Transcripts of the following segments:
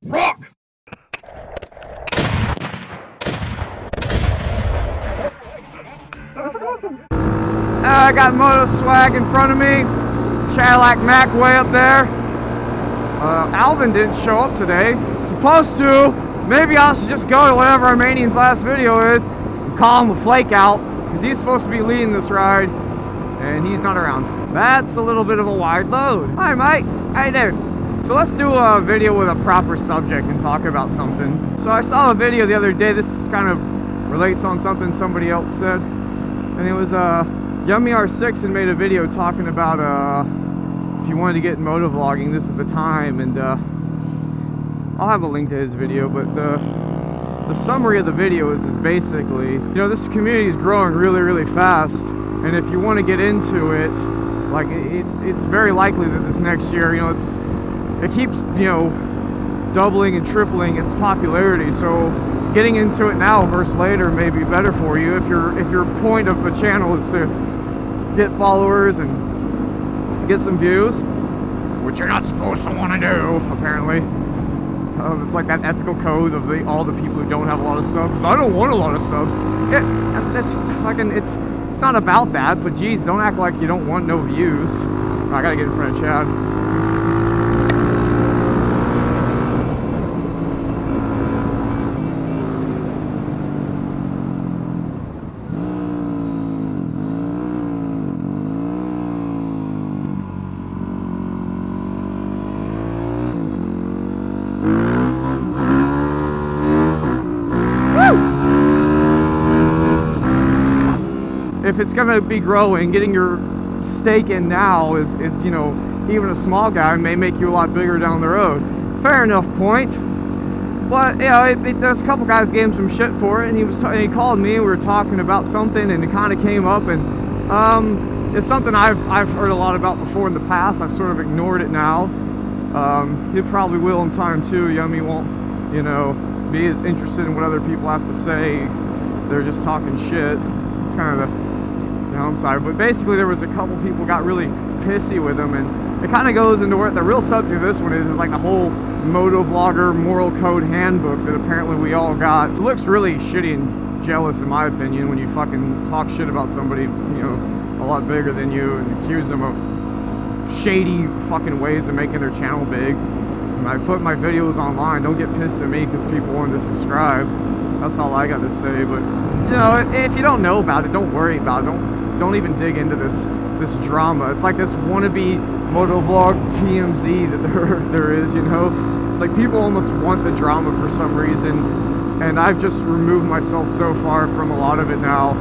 Rhok! I got Moto swag in front of me. Chadillac Mac way up there. Alvin didn't show up today. Supposed to. Maybe I should just go to whatever Armenian's last video is and call him a flake out, because he's supposed to be leading this ride and he's not around. That's a little bit of a wide load. Hi Mike, how you doing? So let's do a video with a proper subject and talk about something. So I saw a video the other day. This kind of relates on something somebody else said, and it was Yummy R6 and made a video talking about if you wanted to get in motovlogging, this is the time. And I'll have a link to his video, but the summary of the video is basically, you know, this community is growing really fast, and if you want to get into it, like it's very likely that this next year, you know, it keeps, you know, doubling and tripling its popularity. So getting into it now versus later may be better for you if your point of the channel is to get followers and get some views, which you're not supposed to want to do, apparently. It's like that ethical code of all the people who don't have a lot of subs. I don't want a lot of subs. Yeah, that's fucking, it's not about that, but geez, don't act like you don't want no views. I gotta get in front of Chad. If it's going to be growing, getting your stake in now is, you know, even a small guy may make you a lot bigger down the road. Fair enough point. But, you know, there's a couple guys gave him some shit for it, and he called me, and we were talking about something, and it kind of came up, and it's something I've heard a lot about before in the past. I've sort of ignored it now. He probably will in time too. Yummy won't, you know, be as interested in what other people have to say. They're just talking shit. It's kind of the downside. But basically there was a couple people got really pissy with him, and it kind of goes into what the real subject of this one is like the whole motovlogger moral code handbook that apparently we all got. So it looks really shitty and jealous in my opinion when you fucking talk shit about somebody, you know, a lot bigger than you and accuse them of shady fucking ways of making their channel big. When I put my videos online, don't get pissed at me because people wanted to subscribe. That's all I got to say. But you know, if you don't know about it, don't worry about it. Don't even dig into this drama. It's like this wannabe motovlog TMZ that there is, you know. It's like people almost want the drama for some reason, and I've just removed myself so far from a lot of it now,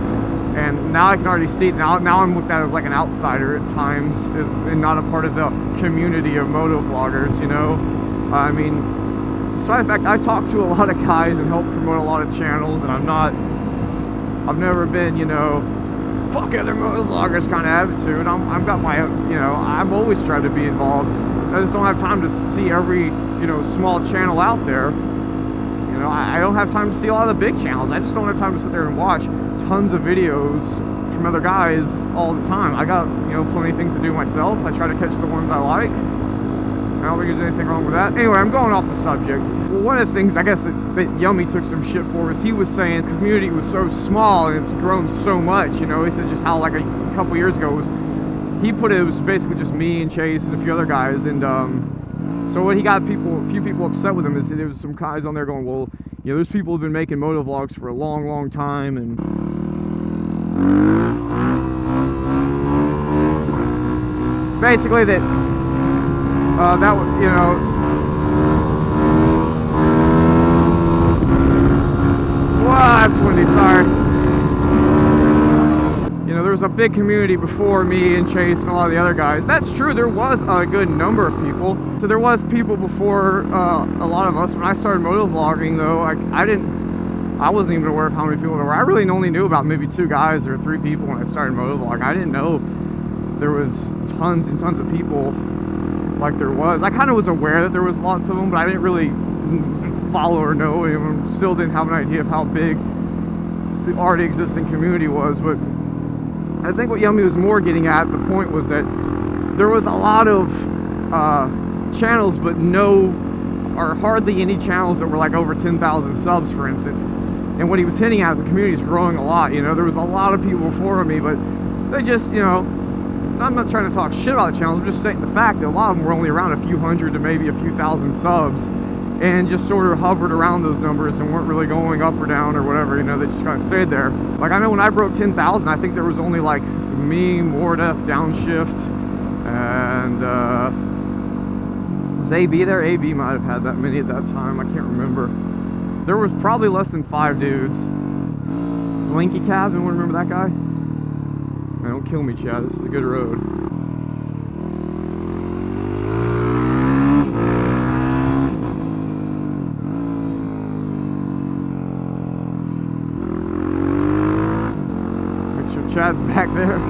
and now I can already see it. Now I'm looked at as like an outsider at times, and not a part of the community of motovloggers, you know. I mean, so in fact, I talk to a lot of guys and help promote a lot of channels, and I've never been, you know, fuck other motovloggers kind of attitude. I've got my, you know, I've always tried to be involved. I just don't have time to see every, you know, small channel out there. You know, I don't have time to see a lot of the big channels. I just don't have time to sit there and watch tons of videos from other guys all the time. I got, you know, plenty of things to do myself. I try to catch the ones I like. I don't think there's anything wrong with that. Anyway, I'm going off the subject. Well, one of the things I guess that Yummy took some shit for is he was saying the community was so small and it's grown so much. You know, he said just how like a couple years ago it was basically just me and Chase and a few other guys, and so what he got a few people upset with him is there was some guys on there going, well, you know, there's people who've been making motovlogs for a long time, and basically that you know, wow, that's windy, sorry. You know, there was a big community before me and Chase and a lot of the other guys. That's true, there was a good number of people. So there was people before a lot of us. When I started motovlogging though, I wasn't even aware of how many people there were. I really only knew about maybe 2 guys or 3 people when I started motovlogging. I didn't know there was tons and tons of people like there was. I kind of was aware that there was lots of them, but I didn't really follow or know, and still didn't have an idea of how big the already existing community was. But I think what Yummy was more getting at, the point was that there was a lot of channels but no are hardly any channels that were like over 10,000 subs, for instance. And what he was hinting at is the community is growing a lot. You know, there was a lot of people before me, but they just, you know, I'm not trying to talk shit about the channels. I'm just stating the fact that a lot of them were only around a few hundred to maybe a few thousand subs, and just sort of hovered around those numbers and weren't really going up or down or whatever. You know, they just kind of stayed there. Like, I know when I broke 10,000, I think there was only like me, Mordef, Downshift, and was AB there? AB might have had that many at that time. I can't remember. There was probably less than 5 dudes. Blinky Cab, anyone remember that guy? Man, don't kill me, Chad. This is a good road. Make sure Chad's back there.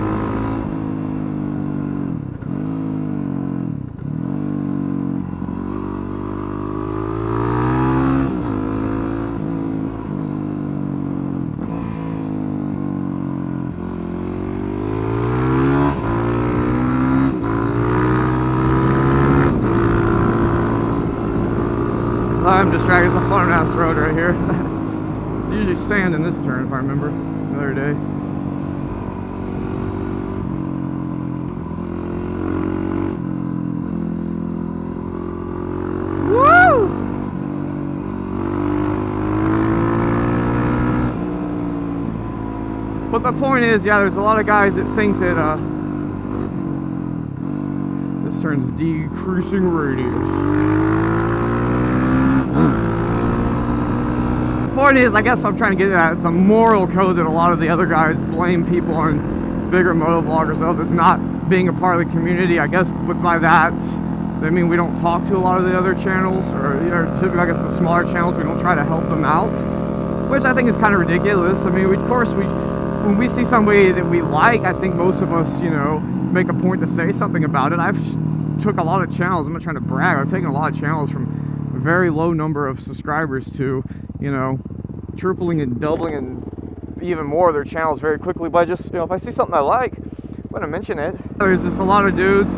I'm distracted. It's a fun ass road right here. Usually sand in this turn, if I remember, the other day. Woo! But the point is, yeah, there's a lot of guys that think that this turn's decreasing radius. Point is, I guess what I'm trying to get at, it's a moral code that a lot of the other guys blame people on bigger motovloggers of as not being a part of the community. I guess by that, I mean we don't talk to a lot of the other channels, or typically, I guess, the smaller channels. We don't try to help them out, which I think is kind of ridiculous. I mean, of course, when we see somebody that we like, I think most of us, you know, make a point to say something about it. I've took a lot of channels. I'm not trying to brag. I've taken a lot of channels from a very low number of subscribers to, you know, tripling and doubling and even more of their channels very quickly by just, you know, if I see something I like, I'm going to mention it. There's just a lot of dudes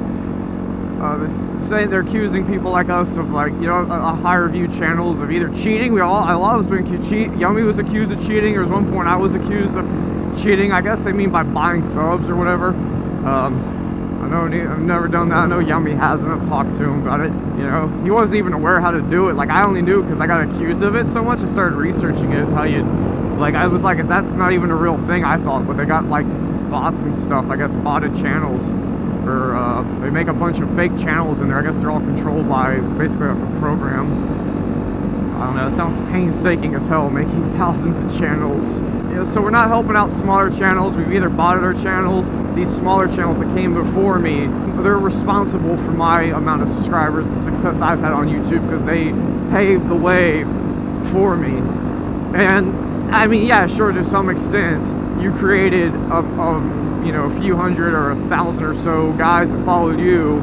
saying they're accusing people like us of, like, you know, a higher view channels of either cheating. A lot of us been accused. Yummy was accused of cheating. There was one point I was accused of cheating. I guess they mean by buying subs or whatever. I know I've never done that. I know Yummy hasn't. I've talked to him about it. You know, he wasn't even aware how to do it. Like, I only knew because I got accused of it so much. I started researching it. How you, like, I was like, that's not even a real thing, I thought. But they got like bots and stuff. I guess botted channels, or they make a bunch of fake channels in there. I guess they're all controlled by basically a program. I don't know. It sounds painstaking as hell making thousands of channels. Yeah, so we're not helping out smaller channels. We've either botted our channels. These smaller channels that came before me, they're responsible for my amount of subscribers and success I've had on YouTube because they paved the way for me. And I mean, yeah, sure, to some extent, you created you know, a few hundred or 1,000 or so guys that followed you.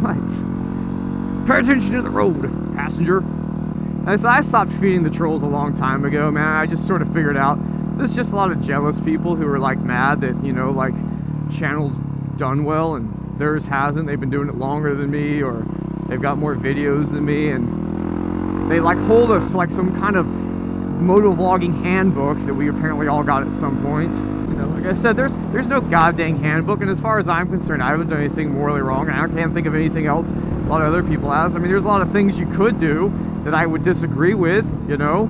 What? Pay attention to the road, passenger. And so I stopped feeding the trolls a long time ago, man. I just sort of figured out there's just a lot of jealous people who are like mad that, you know, like, channels done well and theirs hasn't. They've been doing it longer than me, or they've got more videos than me, and they like hold us to like some kind of motovlogging handbook that we apparently all got at some point. You know, like I said, there's no goddamn handbook, and as far as I'm concerned, I haven't done anything morally wrong, and I can't think of anything else a lot of other people has. I mean, there's a lot of things you could do that I would disagree with, you know,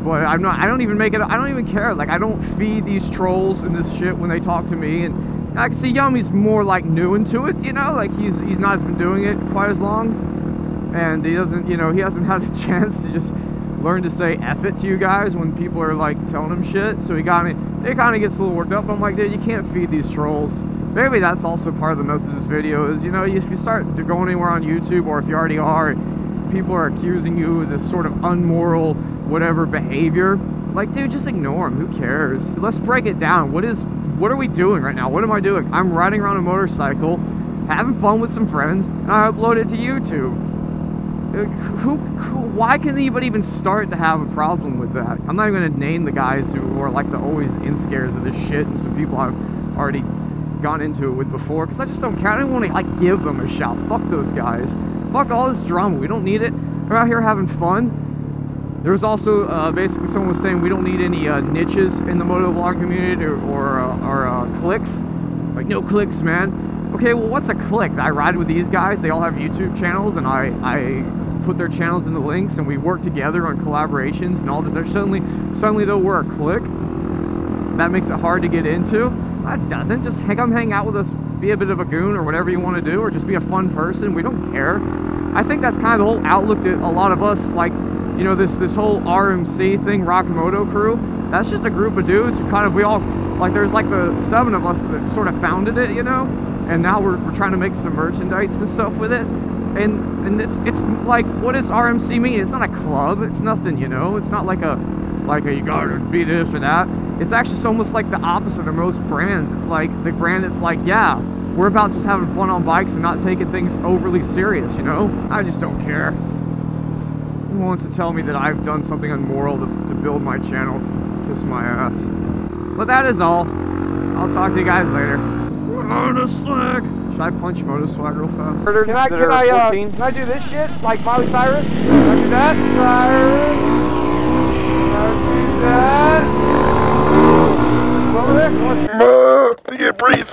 but I don't even make it, I don't even care. Like, I don't feed these trolls and this shit when they talk to me, and I can see Yummy's more like new into it, you know, like he's not been doing it quite as long, and he doesn't, you know, he hasn't had a chance to just learn to say F it to you guys when people are like telling him shit, so it kind of gets a little worked up. I'm like, dude, you can't feed these trolls. Maybe that's also part of the message of this video is, you know, if you start going anywhere on YouTube, or if you already are, people are accusing you of this sort of unmoral whatever behavior, like, dude, just ignore them. Who cares? Let's break it down. What are we doing right now? What am I doing? I'm riding around a motorcycle, having fun with some friends, and I upload it to YouTube. Why can anybody even start to have a problem with that? I'm not even going to name the guys who are like the always in-scares of this shit, and some people I've already gone into it with before, because I just don't care. I don't want to like give them a shout. Fuck those guys. Fuck all this drama. We don't need it. We're out here having fun. There was also basically someone was saying we don't need any niches in the motovlog community or clicks. Like, no clicks, man. Okay, well, what's a click? I ride with these guys. They all have YouTube channels, and I put their channels in the links, and we work together on collaborations and all this. Suddenly though, we're a click. That makes it hard to get into. That doesn't. Just come hang out with us, be a bit of a goon or whatever you want to do, or just be a fun person. We don't care. I think that's kind of the whole outlook that a lot of us, like, you know, this whole RMC thing, Rhok Moto crew, that's just a group of dudes who kind of, we all, like, there's like the 7 of us that sort of founded it, you know, and now we're trying to make some merchandise and stuff with it. And it's like, what does RMC mean? It's not a club. It's nothing, you know. It's not like a you gotta be this or that. It's actually almost like the opposite of most brands. It's like the brand that's like, yeah, we're about just having fun on bikes and not taking things overly serious, you know? I just don't care. Who wants to tell me that I've done something immoral to build my channel? Kiss my ass. But that is all. I'll talk to you guys later. Moto-swag. Should I punch Moto-swag real fast? Can I do this shit? Like Miley Cyrus? Can I do that? Cyrus? Can I do that? Over there? You can't breathe.